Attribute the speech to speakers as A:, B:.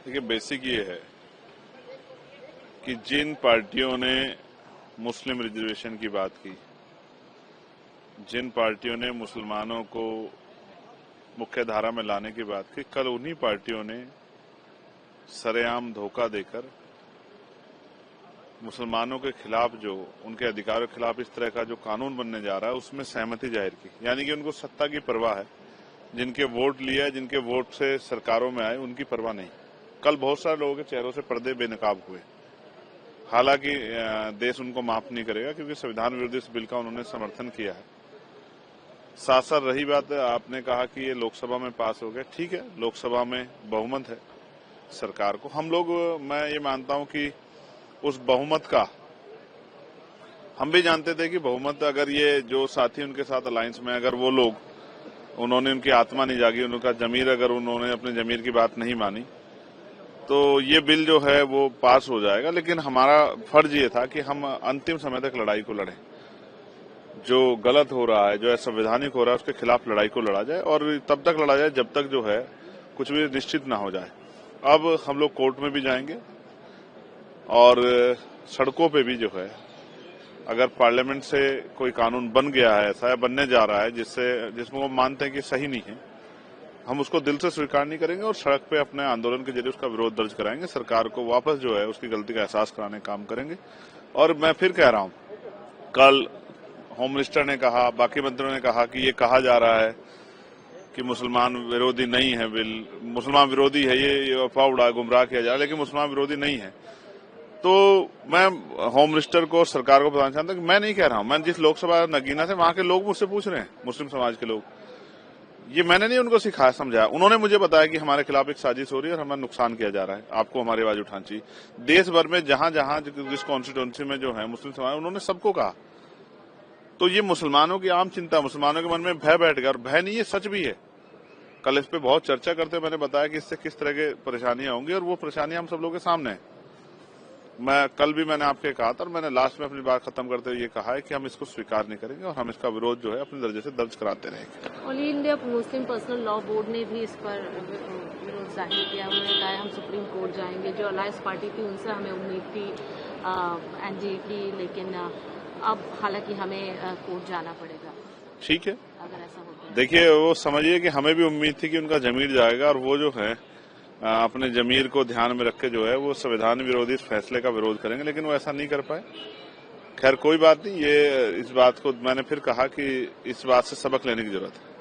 A: देखिए, बेसिक ये है कि जिन पार्टियों ने मुस्लिम रिजर्वेशन की बात की, जिन पार्टियों ने मुसलमानों को मुख्य धारा में लाने की बात की, कल उन्हीं पार्टियों ने सरेआम धोखा देकर मुसलमानों के खिलाफ, जो उनके अधिकारों के खिलाफ इस तरह का जो कानून बनने जा रहा है, उसमें सहमति जाहिर की। यानी कि उनको सत्ता की परवाह है, जिनके वोट लिया, जिनके वोट से सरकारों में आए, उनकी परवाह नहीं। कल बहुत सारे लोगों के चेहरों से पर्दे बेनकाब हुए। हालांकि देश उनको माफ नहीं करेगा, क्योंकि संविधान विरोधी इस बिल का उन्होंने समर्थन किया है। साथ साथ रही बात, आपने कहा कि ये लोकसभा में पास हो गया। ठीक है, लोकसभा में बहुमत है सरकार को। हम लोग, मैं ये मानता हूं कि उस बहुमत का, हम भी जानते थे कि बहुमत, अगर ये जो साथी उनके साथ अलायंस में, अगर वो लोग, उन्होंने, उनकी आत्मा नहीं जागी, उनका जमीर, अगर उन्होंने अपने जमीर की बात नहीं मानी, तो ये बिल जो है वो पास हो जाएगा। लेकिन हमारा फर्ज ये था कि हम अंतिम समय तक लड़ाई को लड़ें। जो गलत हो रहा है, जो असंवैधानिक हो रहा है, उसके खिलाफ लड़ाई को लड़ा जाए, और तब तक लड़ा जाए जब तक जो है कुछ भी निश्चित ना हो जाए। अब हम लोग कोर्ट में भी जाएंगे और सड़कों पे भी जो है, अगर पार्लियामेंट से कोई कानून बन गया है ऐसा, या बनने जा रहा है जिसमें वो मानते हैं कि सही नहीं है, हम उसको दिल से स्वीकार नहीं करेंगे और सड़क पे अपने आंदोलन के जरिए उसका विरोध दर्ज कराएंगे। सरकार को वापस जो है उसकी गलती का एहसास कराने का काम करेंगे। और मैं फिर कह रहा हूं, कल होम मिनिस्टर ने कहा, बाकी मंत्रियों ने कहा कि ये कहा जा रहा है कि मुसलमान विरोधी नहीं है बिल, मुसलमान विरोधी है, ये अफवाह उड़ा, गुमराह किया जा रहा है, लेकिन मुसलमान विरोधी नहीं है। तो मैं होम मिनिस्टर को, सरकार को बताना चाहता हूं कि मैं नहीं कह रहा हूं। मैं जिस लोकसभा नगीना से, वहां के लोग मुझसे पूछ रहे हैं, मुस्लिम समाज के लोग, ये मैंने नहीं उनको सिखाया समझाया। उन्होंने मुझे बताया कि हमारे खिलाफ एक साजिश हो रही है और हमें नुकसान किया जा रहा है, आपको हमारी आवाज उठानी चाहिए। देश भर में जहां जहां जिस कॉन्स्टिट्यूंसी में जो है मुस्लिम समाज, उन्होंने सबको कहा। तो ये मुसलमानों की आम चिंता, मुसलमानों के मन में भय बैठ गया, और भय नहीं, ये सच भी है। कल इस पे बहुत चर्चा करते मैंने बताया कि इससे किस तरह की परेशानियां होंगी, और वो परेशानियां हम सब लोगों के सामने है। मैंने आपके कहा था, और मैंने लास्ट में अपनी बात खत्म करते हुए ये कहा है कि हम इसको स्वीकार नहीं करेंगे और हम इसका विरोध जो है अपने दर्जे से दर्ज कराते रहेंगे।
B: All India Muslim personal law board ने भी इस पर विरोध जाहिर किया। उन्होंने कहा हम सुप्रीम कोर्ट जाएंगे। जो अलायंस पार्टी थी उनसे हमें उम्मीद थी एनडीए की, लेकिन अब हालांकि हमें कोर्ट जाना पड़ेगा।
A: ठीक है,
B: अगर ऐसा होता है,
A: देखिए, वो समझिए कि हमें भी उम्मीद थी कि उनका जमीर जाएगा, और वो जो है अपने जमीर को ध्यान में रख के जो है वो संविधान विरोधी फैसले का विरोध करेंगे, लेकिन वो ऐसा नहीं कर पाए। खैर, कोई बात नहीं। ये इस बात को मैंने फिर कहा कि इस बात से सबक लेने की जरूरत है।